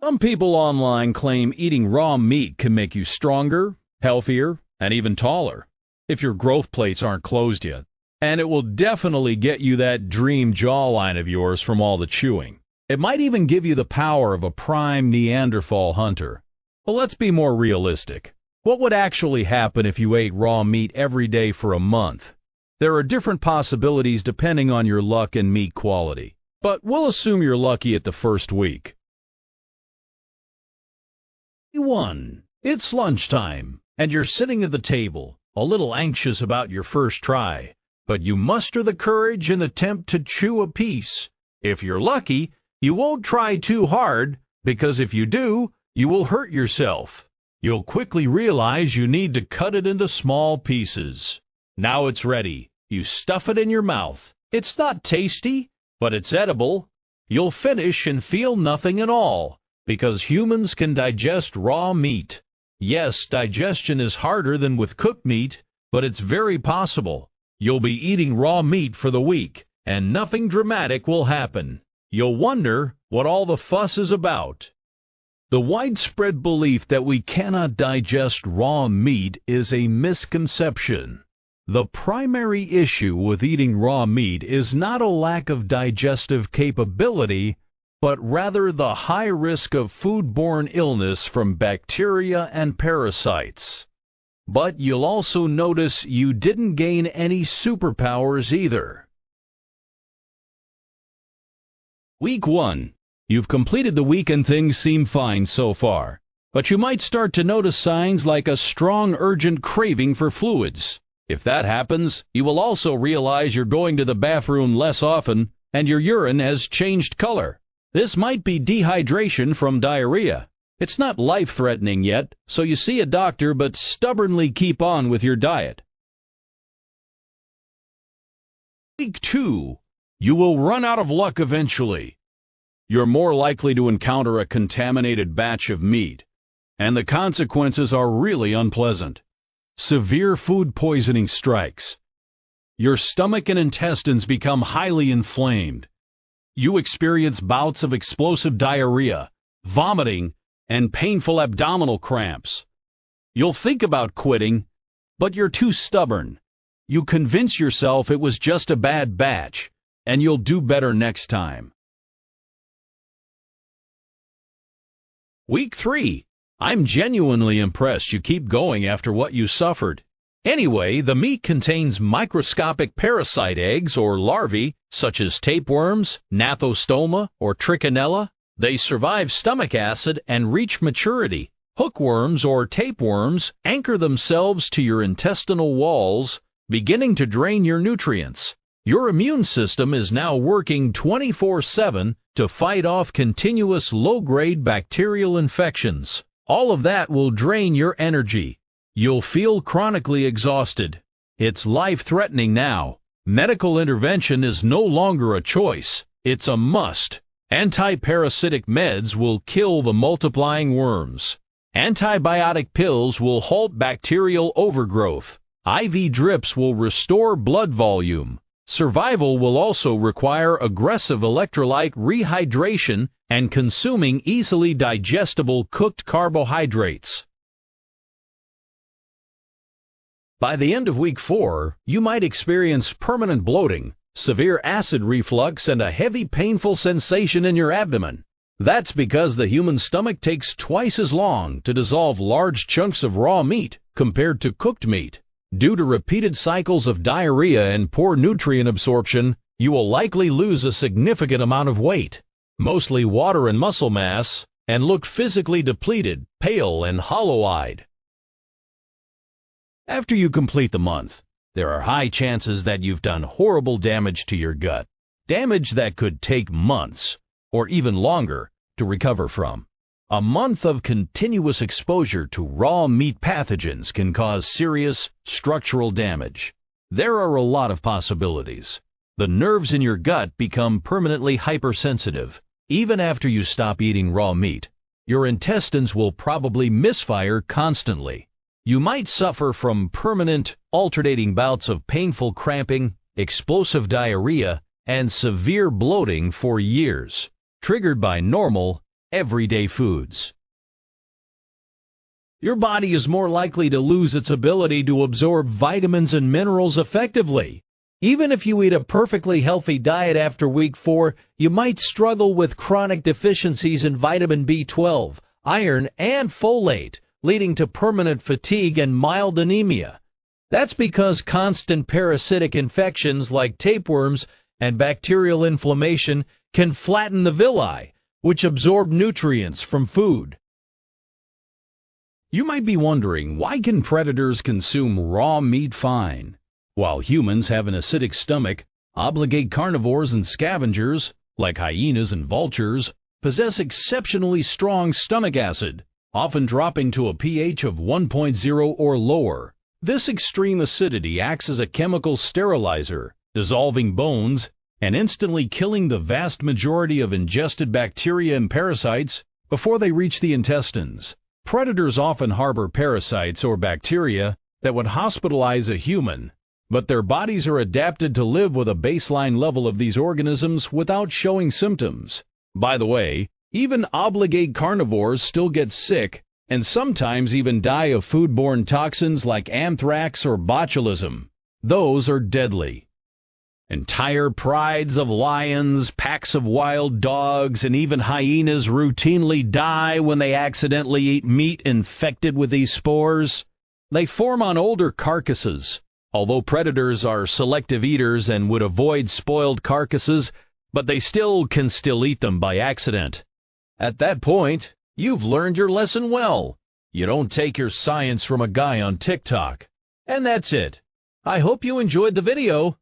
Some people online claim eating raw meat can make you stronger, healthier, and even taller, if your growth plates aren't closed yet. And it will definitely get you that dream jawline of yours from all the chewing. It might even give you the power of a prime Neanderthal hunter. But let's be more realistic. What would actually happen if you ate raw meat every day for a month? There are different possibilities depending on your luck and meat quality. But we'll assume you're lucky at the first week. 1. It's lunchtime, and you're sitting at the table, a little anxious about your first try. But you muster the courage and attempt to chew a piece. If you're lucky, you won't try too hard, because if you do, you will hurt yourself. You'll quickly realize you need to cut it into small pieces. Now it's ready. You stuff it in your mouth. It's not tasty, but it's edible. You'll finish and feel nothing at all, because humans can digest raw meat. Yes, digestion is harder than with cooked meat, but it's very possible. You'll be eating raw meat for the week, and nothing dramatic will happen. You'll wonder what all the fuss is about. The widespread belief that we cannot digest raw meat is a misconception. The primary issue with eating raw meat is not a lack of digestive capability, but rather the high risk of foodborne illness from bacteria and parasites. But you'll also notice you didn't gain any superpowers either. Week 1. You've completed the week and things seem fine so far. But you might start to notice signs like a strong, urgent craving for fluids. If that happens, you will also realize you're going to the bathroom less often and your urine has changed color. This might be dehydration from diarrhea. It's not life-threatening yet, so you see a doctor but stubbornly keep on with your diet. Week 2. You will run out of luck eventually. You're more likely to encounter a contaminated batch of meat, and the consequences are really unpleasant. Severe food poisoning strikes. Your stomach and intestines become highly inflamed. You experience bouts of explosive diarrhea, vomiting, and painful abdominal cramps. You'll think about quitting, but you're too stubborn. You convince yourself it was just a bad batch, and you'll do better next time. Week 3. I'm genuinely impressed you keep going after what you suffered. Anyway, the meat contains microscopic parasite eggs or larvae, such as tapeworms, gnathostoma, or trichinella. They survive stomach acid and reach maturity. Hookworms or tapeworms anchor themselves to your intestinal walls, beginning to drain your nutrients. Your immune system is now working 24/7 to fight off continuous low-grade bacterial infections. All of that will drain your energy. You'll feel chronically exhausted. It's life-threatening now. Medical intervention is no longer a choice. It's a must. Anti-parasitic meds will kill the multiplying worms. Antibiotic pills will halt bacterial overgrowth. IV drips will restore blood volume. Survival will also require aggressive electrolyte rehydration and consuming easily digestible cooked carbohydrates. By the end of week 4, you might experience permanent bloating, severe acid reflux, and a heavy, painful sensation in your abdomen. That's because the human stomach takes twice as long to dissolve large chunks of raw meat compared to cooked meat. Due to repeated cycles of diarrhea and poor nutrient absorption, you will likely lose a significant amount of weight, mostly water and muscle mass, and look physically depleted, pale, and hollow-eyed. After you complete the month, there are high chances that you've done horrible damage to your gut, damage that could take months, or even longer, to recover from. A month of continuous exposure to raw meat pathogens can cause serious structural damage. There are a lot of possibilities. The nerves in your gut become permanently hypersensitive. Even after you stop eating raw meat, your intestines will probably misfire constantly. You might suffer from permanent, alternating bouts of painful cramping, explosive diarrhea, and severe bloating for years, triggered by normal, everyday foods. Your body is more likely to lose its ability to absorb vitamins and minerals effectively. Even if you eat a perfectly healthy diet after week 4, you might struggle with chronic deficiencies in vitamin B12, iron, and folate, leading to permanent fatigue and mild anemia. That's because constant parasitic infections like tapeworms and bacterial inflammation can flatten the villi, which absorb nutrients from food. You might be wondering, why can predators consume raw meat fine? While humans have an acidic stomach, obligate carnivores and scavengers, like hyenas and vultures, possess exceptionally strong stomach acid, often dropping to a pH of 1.0 or lower. This extreme acidity acts as a chemical sterilizer, dissolving bones and instantly killing the vast majority of ingested bacteria and parasites before they reach the intestines. Predators often harbor parasites or bacteria that would hospitalize a human, but their bodies are adapted to live with a baseline level of these organisms without showing symptoms. By the way, even obligate carnivores still get sick and sometimes even die of foodborne toxins like anthrax or botulism. Those are deadly. Entire prides of lions, packs of wild dogs, and even hyenas routinely die when they accidentally eat meat infected with these spores. They form on older carcasses. Although predators are selective eaters and would avoid spoiled carcasses, but they can still eat them by accident. At that point, you've learned your lesson well. You don't take your science from a guy on TikTok. And that's it. I hope you enjoyed the video.